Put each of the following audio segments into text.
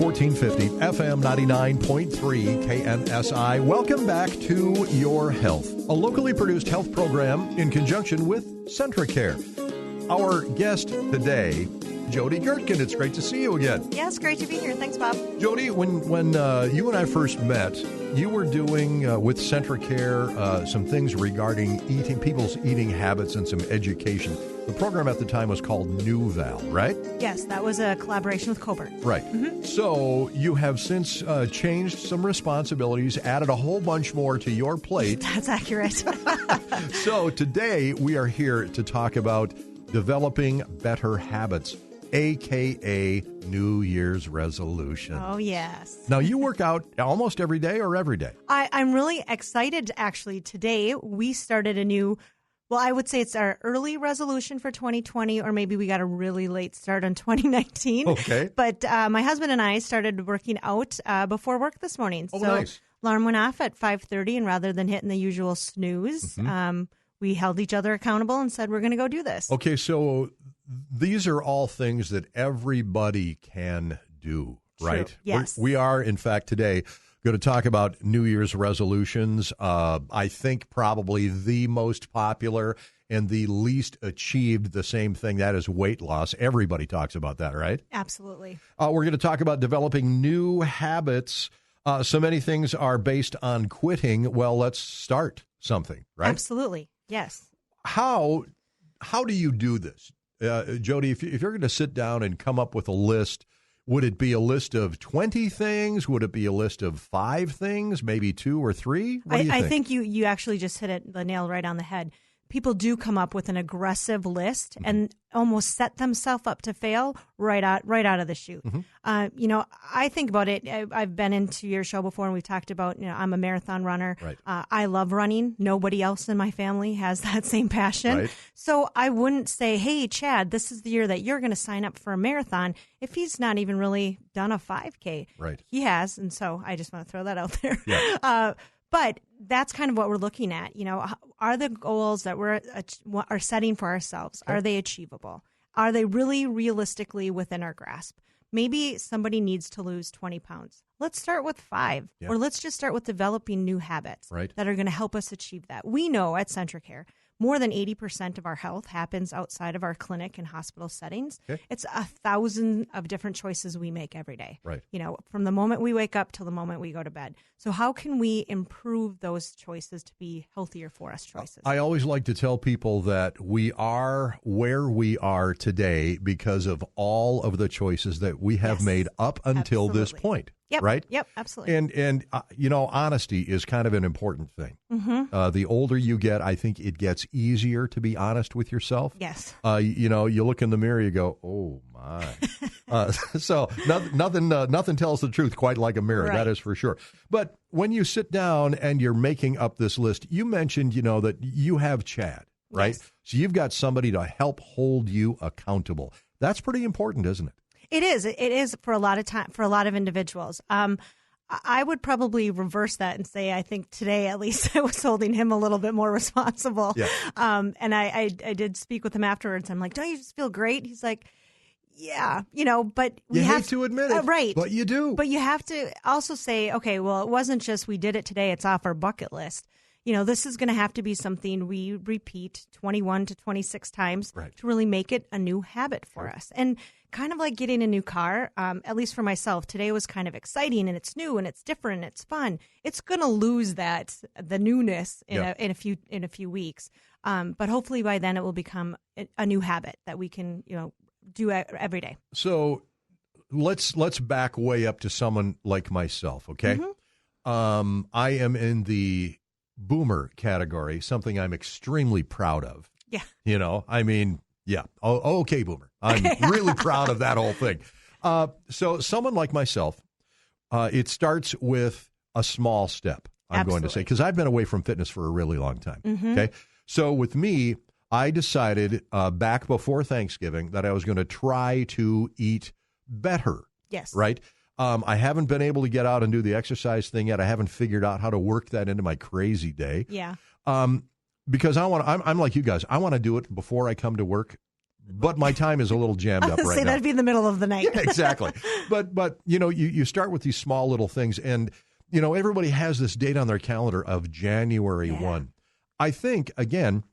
1450, FM 99.3 KNSI. Welcome back to Your Health, a locally produced health program in conjunction with CentraCare. Our guest today, Jodi Gertken. It's great to see you again. Yes, great to be here. Thanks, Bob. Jodi, when you and I first met, you were doing with CentraCare some things regarding people's eating habits and some education. The program at the time was called New Val, right? Yes, that was a collaboration with Colbert. Right. Mm-hmm. So you have since changed some responsibilities, added a whole bunch more to your plate. That's accurate. So today we are here to talk about developing better habits, a.k.a. New Year's resolution. Oh, yes. Now, you work out almost every day or every day? I'm really excited, actually. Today, we started a new, well, I would say it's our early resolution for 2020, or maybe we got a really late start on 2019. Okay. But my husband and I started working out before work this morning. Oh, so nice. Alarm went off at 5:30, and rather than hitting the usual snooze, we held each other accountable and said, we're going to go do this. Okay, so these are all things that everybody can do, right? True. Yes. We are, in fact, today going to talk about New Year's resolutions. I think probably the most popular and the least achieved, the same thing, that is weight loss. Everybody talks about that, right? Absolutely. We're going to talk about developing new habits. So many things are based on quitting. Well, let's start something, right? Absolutely. Yes. How do you do this? Jodi, if you're going to sit down and come up with a list, would it be a list of 20 things? Would it be a list of 5 things, maybe 2 or 3? What do you think? I think you actually just hit the nail right on the head. People do come up with an aggressive list and almost set themselves up to fail right out of the chute. I think about it. I've been into your show before, and we've talked about, I'm a marathon runner. Right. I love running. Nobody else in my family has that same passion. Right. So I wouldn't say, hey, Chad, this is the year that you're going to sign up for a marathon if he's not even really done a 5K. Right. He has, and so I just want to throw that out there. Yeah. But that's kind of what we're looking at. Are the goals that we're setting for ourselves, are they achievable? Are they really realistically within our grasp? Maybe somebody needs to lose 20 pounds. Let's start with 5, or let's just start with developing new habits that are going to help us achieve that. We know at CentraCare, more than 80% of our health happens outside of our clinic and hospital settings. Okay. It's 1,000 of different choices we make every day. Right. From the moment we wake up till the moment we go to bed. So how can we improve those choices to be healthier for us choices? I always like to tell people that we are where we are today because of all of the choices that we have made up until this point. Yep. Right? Yep, absolutely. And honesty is kind of an important thing. The older you get, I think it gets easier to be honest with yourself. Yes. You look in the mirror, you go, oh, my. So nothing tells the truth quite like a mirror. Right. That is for sure. But when you sit down and you're making up this list, you mentioned, that you have Chad, right? Yes. So you've got somebody to help hold you accountable. That's pretty important, isn't it? It is. It is for a lot of individuals. I would probably reverse that and say I think today at least I was holding him a little bit more responsible. Yeah. And I did speak with him afterwards. I'm like, don't you just feel great? He's like, yeah, but we have to admit it, right? But you do. But you have to also say, okay, well, it wasn't just we did it today; it's off our bucket list. This is going to have to be something we repeat 21 to 26 times to really make it a new habit for us. And kind of like getting a new car, at least for myself, today was kind of exciting and it's new and it's different and it's fun. It's going to lose the newness in a few weeks. But hopefully by then it will become a new habit that we can, do every day. So let's back way up to someone like myself. Okay. I am in the boomer category, something I'm extremely proud of. Yeah. Yeah. Oh, okay, boomer. I'm really proud of that whole thing. So someone like myself, it starts with a small step, I'm going to say, because I've been away from fitness for a really long time. Okay. So with me, I decided back before Thanksgiving that I was going to try to eat better. Yes. Right? I haven't been able to get out and do the exercise thing yet. I haven't figured out how to work that into my crazy day. Yeah. Because I'm like you guys. I want to do it before I come to work, but my time is a little jammed up right now. That'd be in the middle of the night. Yeah, exactly. But you start with these small little things, and everybody has this date on their calendar of January 1. I think, again,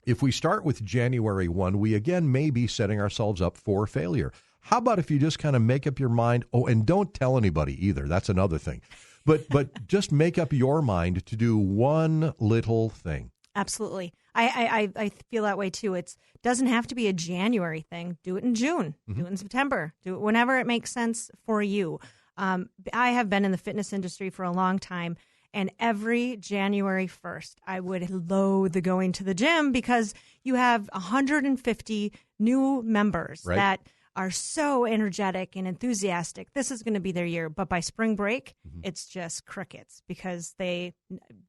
if we start with January 1, we again may be setting ourselves up for failure. How about if you just kind of make up your mind? Oh, and don't tell anybody either. That's another thing. But just make up your mind to do one little thing. Absolutely. I feel that way too. It doesn't have to be a January thing. Do it in June. Do it in September. Do it whenever it makes sense for you. I have been in the fitness industry for a long time, and every January 1st, I would loathe the going to the gym because you have 150 new members that are so energetic and enthusiastic. This is going to be their year. But by spring break, it's just crickets because they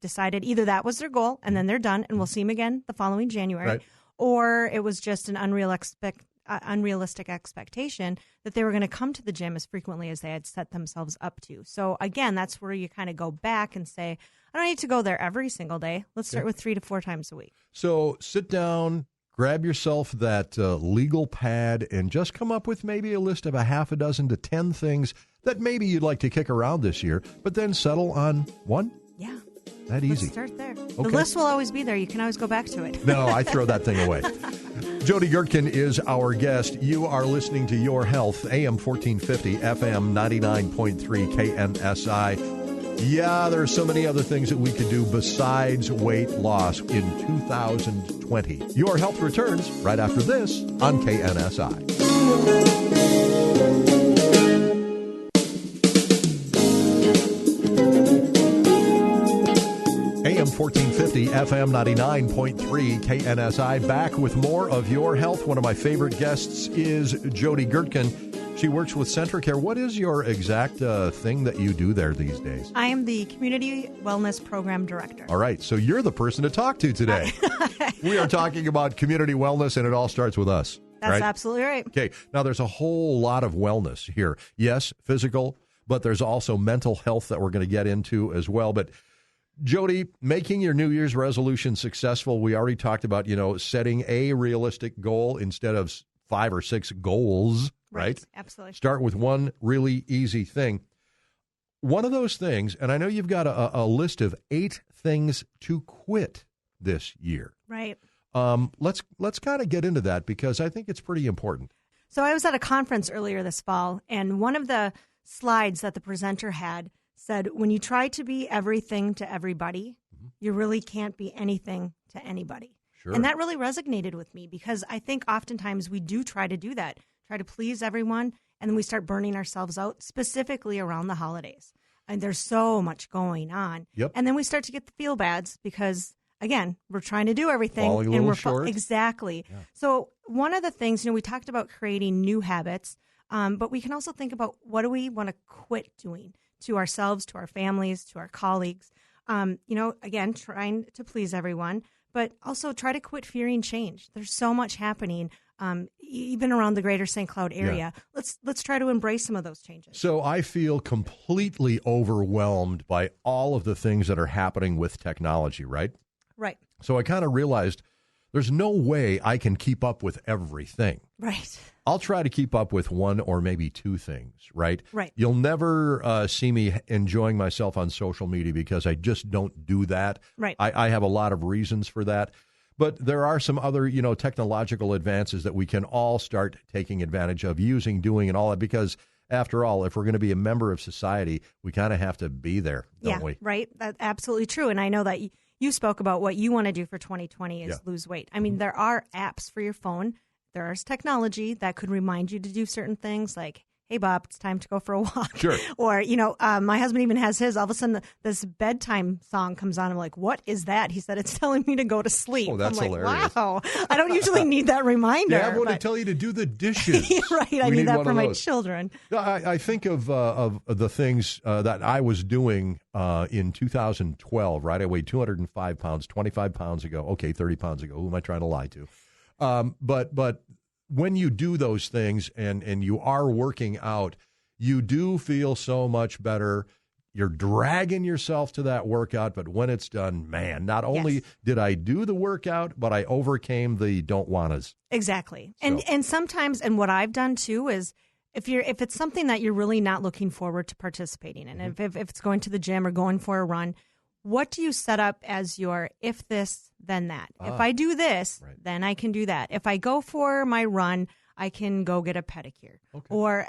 decided either that was their goal and then they're done and we'll see them again the following January, or it was just an unrealistic expectation that they were going to come to the gym as frequently as they had set themselves up to. So again, that's where you kind of go back and say, I don't need to go there every single day. Let's start with 3 to 4 times a week. So sit down, grab yourself that legal pad, and just come up with maybe a list of a half a dozen to 10 things that maybe you'd like to kick around this year, but then settle on one. Yeah. That easy. Let's start there. Okay. The list will always be there. You can always go back to it. No, I throw that thing away. Jodi Gertken is our guest. You are listening to Your Health, AM 1450, FM 99.3 KNSI. Yeah, there are so many other things that we could do besides weight loss in 2020. Your Health returns right after this on KNSI. AM 1450, FM 99.3 KNSI. Back with more of Your Health. One of my favorite guests is Jodi Gertken. She works with CentraCare. What is your exact thing that you do there these days? I am the Community Wellness Program Director. All right. So you're the person to talk to today. We are talking about community wellness, and it all starts with us. That's absolutely right. Okay. Now, there's a whole lot of wellness here. Yes, physical, but there's also mental health that we're going to get into as well. But Jodi, making your New Year's resolution successful, we already talked about, setting a realistic goal instead of 5 or 6 goals, right? Absolutely. Start with one really easy thing. One of those things, and I know you've got a list of 8 things to quit this year. Right. Let's kind of get into that because I think it's pretty important. So I was at a conference earlier this fall, and one of the slides that the presenter had said, when you try to be everything to everybody, you really can't be anything to anybody. Sure. And that really resonated with me because I think oftentimes we do try to do that, try to please everyone, and then we start burning ourselves out, specifically around the holidays. And there's so much going on. Yep. And then we start to get the feel-bads because, again, we're trying to do everything. Falling a little short. Exactly. Yeah. So one of the things, we talked about creating new habits, but we can also think about what do we want to quit doing to ourselves, to our families, to our colleagues. Again, trying to please everyone, but also try to quit fearing change. There's so much happening, even around the greater St. Cloud area. Yeah. Let's try to embrace some of those changes. So I feel completely overwhelmed by all of the things that are happening with technology, right? Right. So I kind of realized there's no way I can keep up with everything. Right. I'll try to keep up with 1 or maybe 2 things, right? Right. You'll never see me enjoying myself on social media because I just don't do that. Right. I have a lot of reasons for that. But there are some other, technological advances that we can all start taking advantage of, using, doing, and all that. Because after all, if we're going to be a member of society, we kind of have to be there, don't we? Right. That's absolutely true. And I know that you spoke about what you want to do for 2020 is lose weight. I mean, there are apps for your phone. There's technology that could remind you to do certain things like, hey, Bob, it's time to go for a walk. Sure. Or, my husband even has his. All of a sudden, this bedtime song comes on. I'm like, what is that? He said, it's telling me to go to sleep. Oh, that's I'm like, hilarious. Wow. I don't usually need that reminder. Yeah, I want to tell you to do the dishes. Right. I need that for my children. I think of the things that I was doing in 2012, right? I weighed 205 pounds, 25 pounds ago. Okay, 30 pounds ago. Who am I trying to lie to? But when you do those things and you are working out, you do feel so much better. you're dragging yourself to that workout, but when it's done, man, not only did I do the workout, but I overcame the don't wannas. Exactly. So. And sometimes, and what I've done too is if it's something that you're really not looking forward to participating in, if it's going to the gym or going for a run, what do you set up as your if this, then that? If I do this, then I can do that. If I go for my run, I can go get a pedicure. Okay. Or,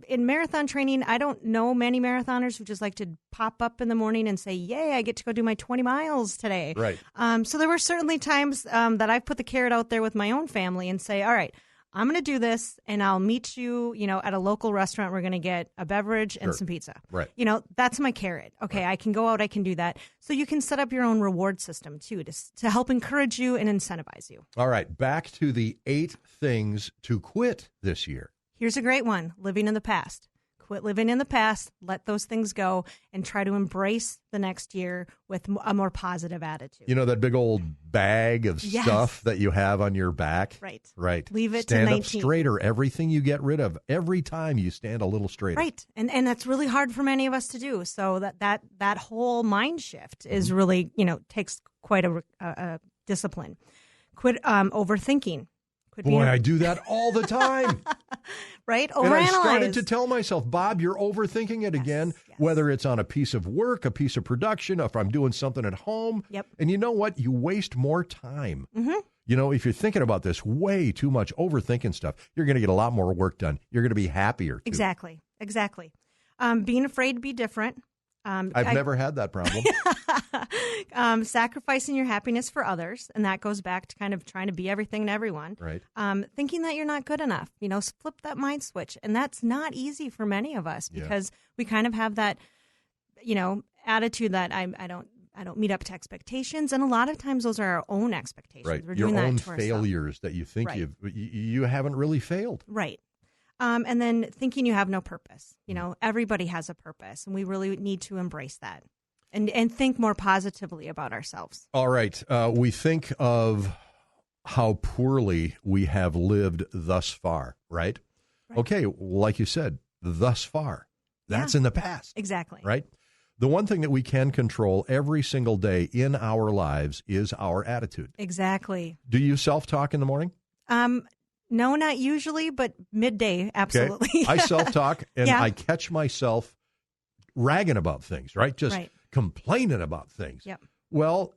in marathon training, I don't know many marathoners who just like to pop up in the morning and say, yay, I get to go do my 20 miles today. Right. So there were certainly times that I've put the carrot out there with my own family and say, all right, I'm going to do this, and I'll meet you, at a local restaurant. We're going to get a beverage and some pizza. Right. That's my carrot. Okay, I can go out, I can do that. So you can set up your own reward system, too, to help encourage you and incentivize you. All right, back to the 8 things to quit this year. Here's a great one, living in the past. Quit living in the past, let those things go, and try to embrace the next year with a more positive attitude. That big old bag of stuff that you have on your back? Right. Leave it stand to 19. Stand up straighter. Everything you get rid of, every time you stand a little straighter. Right. And that's really hard for many of us to do. So that whole mind shift is really, takes quite a discipline. Quit overthinking. Boy, I do that all the time. Right? And I started to tell myself, Bob, you're overthinking it again, whether it's on a piece of work, a piece of production, if I'm doing something at home. Yep. And you know what? You waste more time. Mm-hmm. If you're thinking about this way too much, overthinking stuff, you're going to get a lot more work done. You're going to be happier, too. Exactly. Being afraid to be different. I've never had that problem. Sacrificing your happiness for others, and that goes back to kind of trying to be everything to everyone. Right. Thinking that you're not good enough, flip that mind switch, and that's not easy for many of us because we kind of have that, attitude that I don't meet up to expectations, and a lot of times those are our own expectations. Right. We're your doing own that to failures that you think you haven't really failed. Right. And then thinking you have no purpose. Everybody has a purpose, and we really need to embrace that and think more positively about ourselves. All right. We think of how poorly we have lived thus far, right? Okay, like you said, thus far. That's in the past. Exactly. Right? The one thing that we can control every single day in our lives is our attitude. Exactly. Do you self-talk in the morning? No, not usually, but midday, absolutely. Okay. I self-talk, and I catch myself ragging about things, right? Just complaining about things. Yep. Well,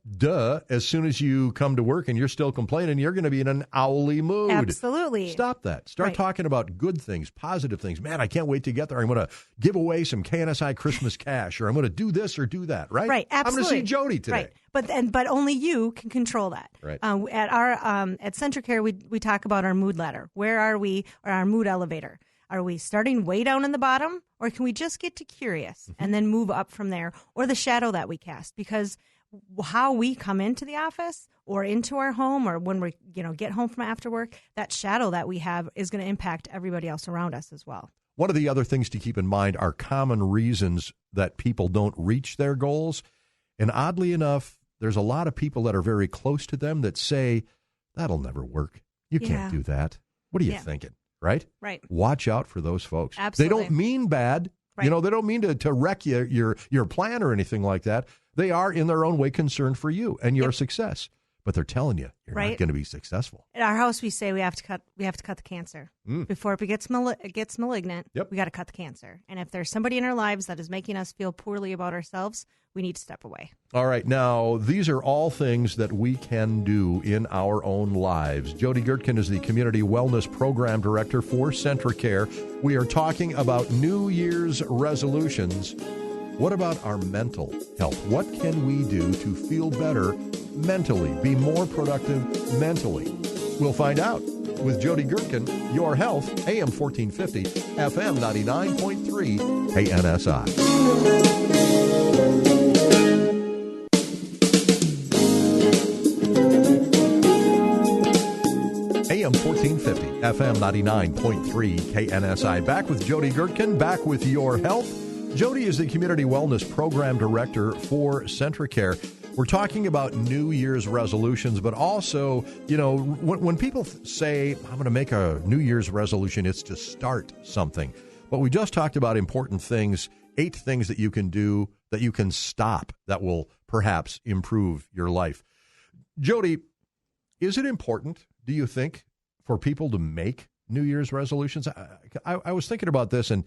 as soon as you come to work and you're still complaining, you're going to be in an owly mood. Absolutely. Stop that. Start talking about good things, positive things. Man, I can't wait to get there. I'm going to give away some KNSI Christmas cash, or I'm going to do this or do that, right? Right, absolutely. I'm going to see Jodi today. Right. But only you can control that. Right. At CentraCare, we talk about our mood ladder. Where are we, or our mood elevator? Are we starting way down in the bottom, or can we just get to curious and then move up from there, or the shadow that we cast? Because how we come into the office or into our home, or when we get home from after work, that shadow that we have is going to impact everybody else around us as well. One of the other things to keep in mind are common reasons that people don't reach their goals. And oddly enough, there's a lot of people that are very close to them that say, that'll never work. You can't do that. What are you thinking? Right? Right. Watch out for those folks. Absolutely. They don't mean bad. Right. They don't mean to wreck your plan or anything like that. They are, in their own way, concerned for you and your success. But they're telling you you're not going to be successful. At our house, we say we have to cut the cancer before it gets malignant. Yep. We got to cut the cancer. And if there's somebody in our lives that is making us feel poorly about ourselves, we need to step away. All right. Now, these are all things that we can do in our own lives. Jodi Gertken is the Community Wellness Program Director for CentraCare. We are talking about New Year's resolutions. What about our mental health? What can we do to feel better mentally, be more productive mentally? We'll find out with Jodi Gertken, Your Health, AM 1450, FM 99.3, KNSI. AM 1450, FM 99.3, KNSI. Back with Jodi Gertken, back with Your Health. Jodi is the Community Wellness Program Director for CentraCare. We're talking about New Year's resolutions, but also, when people say, I'm going to make a New Year's resolution, it's to start something. But we just talked about important things 8 things that you can do, that you can stop, that will perhaps improve your life. Jodi, is it important, do you think, for people to make New Year's resolutions? I was thinking about this, and,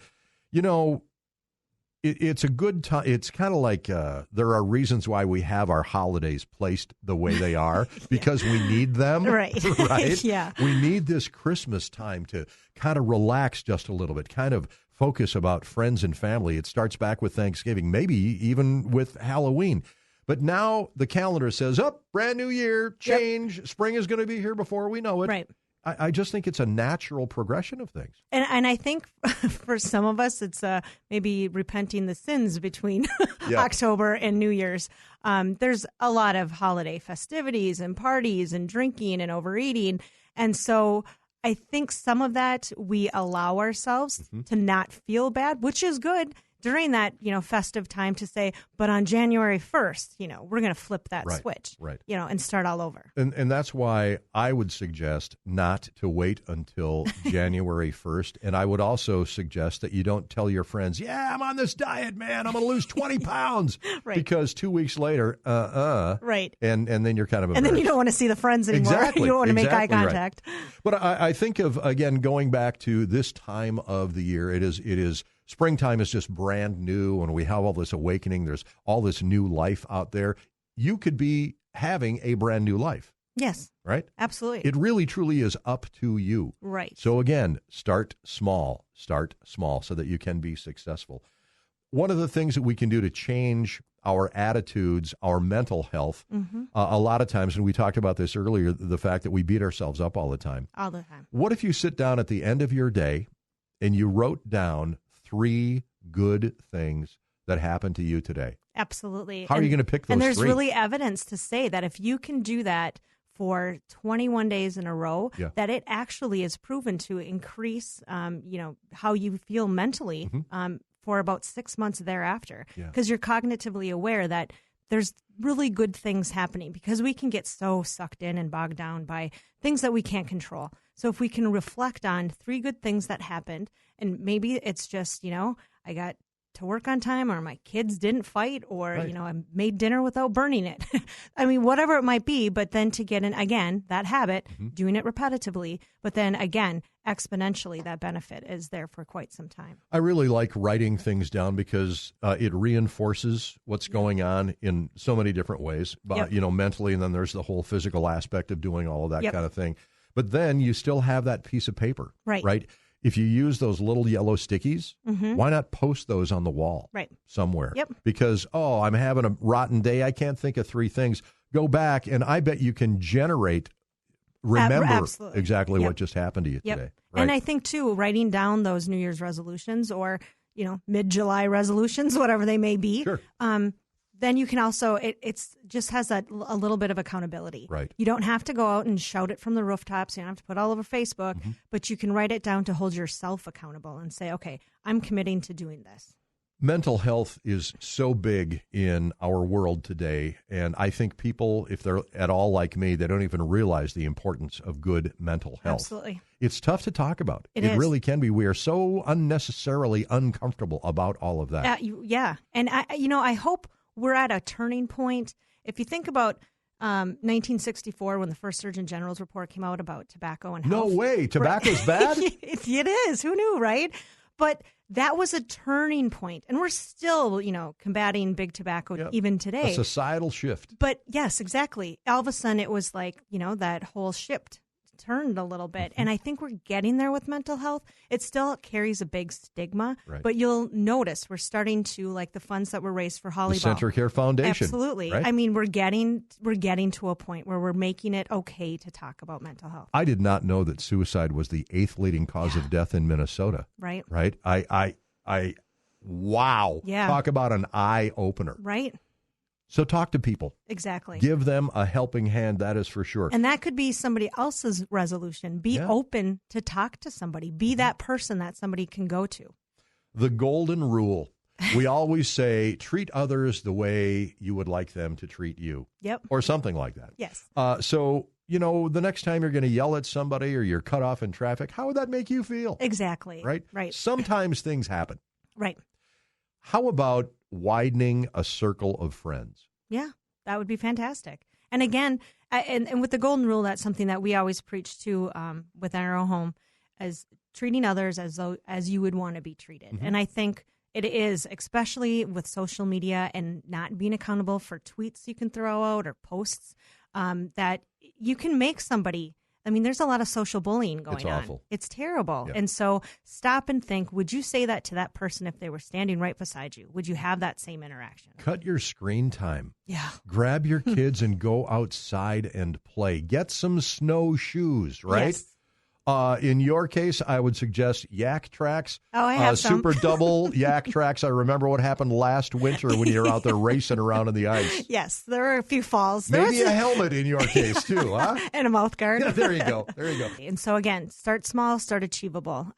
it's a good time. It's kind of like there are reasons why we have our holidays placed the way they are, because we need them. Right. Right? Yeah. We need this Christmas time to kind of relax just a little bit, kind of focus about friends and family. It starts back with Thanksgiving, maybe even with Halloween. But now the calendar says, brand new year, change. Yep. Spring is going to be here before we know it. Right. I just think it's a natural progression of things. And I think for some of us, it's maybe repenting the sins between October and New Year's. There's a lot of holiday festivities and parties and drinking and overeating. And so I think some of that we allow ourselves to not feel bad, which is good during that, festive time, to say, but on January 1st, we're going to flip that switch, and start all over. And that's why I would suggest not to wait until January 1st. And I would also suggest that you don't tell your friends, I'm on this diet, man, I'm going to lose 20 pounds. Because 2 weeks later, Right. And then you're kind of embarrassed. And then you don't want to see the friends anymore. Exactly. You don't want to make eye contact. Right. But I think of, again, going back to this time of the year, it is springtime is just brand new, and we have all this awakening. There's all this new life out there. You could be having a brand new life. Yes. Right? Absolutely. It really, truly is up to you. Right. So again, start small so that you can be successful. One of the things that we can do to change our attitudes, our mental health, a lot of times, and we talked about this earlier, the fact that we beat ourselves up all the time. All the time. What if you sit down at the end of your day and you wrote down 3 good things that happened to you today? Absolutely. How are you going to pick those 3? And there's really evidence to say that if you can do that for 21 days in a row, that it actually is proven to increase, how you feel mentally for about 6 months thereafter. Because you're cognitively aware that there's really good things happening, because we can get so sucked in and bogged down by things that we can't control. So if we can reflect on 3 good things that happened, and maybe it's just, I got to work on time, or my kids didn't fight, or, I made dinner without burning it. I mean, whatever it might be, but then to get in, again, that habit, doing it repetitively, but then again, exponentially, that benefit is there for quite some time. I really like writing things down because it reinforces what's going on in so many different ways, but, mentally, and then there's the whole physical aspect of doing all of that kind of thing. But then you still have that piece of paper, right? If you use those little yellow stickies, why not post those on the wall somewhere? Because, I'm having a rotten day, I can't think of 3 things. Go back, and I bet you can remember exactly what just happened to you today. Right? And I think, too, writing down those New Year's resolutions, or, mid-July resolutions, whatever they may be, then you can also, it's just has a little bit of accountability. Right. You don't have to go out and shout it from the rooftops. You don't have to put it all over Facebook, but you can write it down to hold yourself accountable and say, okay, I'm committing to doing this. Mental health is so big in our world today, and I think people, if they're at all like me, they don't even realize the importance of good mental health. Absolutely. It's tough to talk about. It really can be. We are so unnecessarily uncomfortable about all of that. And I hope we're at a turning point. If you think about 1964, when the first Surgeon General's report came out about tobacco and health. No way. Tobacco's bad? It is. Who knew, right? But that was a turning point. And we're still, combating big tobacco even today. A societal shift. But yes, exactly. All of a sudden it was like, that whole ship turned a little bit. And I think we're getting there with mental health. It still carries a big stigma, but you'll notice we're starting to, like the funds that were raised for volleyball. The CentraCare Foundation. Absolutely. Right? I mean, we're getting to a point where we're making it okay to talk about mental health. I did not know that suicide was the 8th leading cause of death in Minnesota. Right. Right. Wow. Yeah. Talk about an eye opener. Right. So talk to people. Exactly. Give them a helping hand, that is for sure. And that could be somebody else's resolution. Be open to talk to somebody. Be that person that somebody can go to. The golden rule. We always say, treat others the way you would like them to treat you. Yep. Or something like that. Yes. So, the next time you're going to yell at somebody or you're cut off in traffic, how would that make you feel? Exactly. Right? Right. Sometimes things happen. Right. How about widening a circle of friends? Yeah, that would be fantastic. And again, and with the golden rule, that's something that we always preach to within our own home, as treating others as you would want to be treated. Mm-hmm. And I think it is, especially with social media and not being accountable for tweets you can throw out or posts, that you can make somebody. I mean, there's a lot of social bullying going on. It's awful. It's terrible. Yeah. And so stop and think, would you say that to that person if they were standing right beside you? Would you have that same interaction? Cut your screen time. Yeah. Grab your kids and go outside and play. Get some snowshoes, right? Yes. In your case, I would suggest yak tracks. Oh, I have some. Super double yak tracks. I remember what happened last winter when you're out there racing around on the ice. Yes, there were a few falls. Maybe a helmet in your case, too, huh? And a mouth guard. Yeah, there you go. There you go. And so, again, start small, start achievable.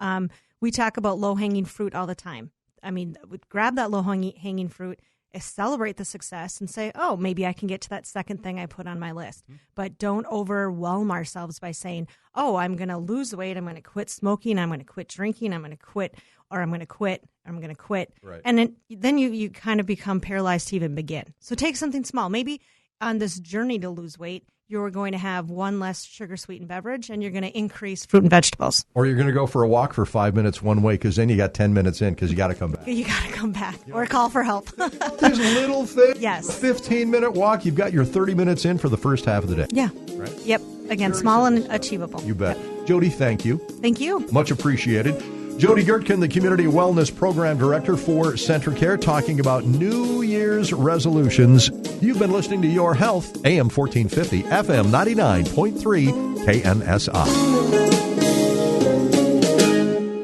We talk about low-hanging fruit all the time. I mean, grab that low-hanging fruit, celebrate the success, and say, oh, maybe I can get to that second thing I put on my list. Mm-hmm. But don't overwhelm ourselves by saying, oh, I'm going to lose weight, I'm going to quit smoking, I'm going to quit drinking, I'm going to quit, or I'm going to quit, I'm going to quit. Right. And then you kind of become paralyzed to even begin. So take something small. Maybe on this journey to lose weight, you're going to have one less sugar-sweetened beverage, and you're going to increase fruit and vegetables. Or you're going to go for a walk for 5 minutes one way, because then you got 10 minutes in, because you got to come back. You got to come back, or call for help. There's little things. Yes. A 15-minute walk, you've got your 30 minutes in for the first half of the day. Yeah. Right? Yep. Again, small and achievable. You bet. Yep. Jodi, thank you. Thank you. Much appreciated. Jodi Gertken, the Community Wellness Program Director for CentraCare, talking about New Year's resolutions. You've been listening to Your Health, AM 1450, FM 99.3, KNSI.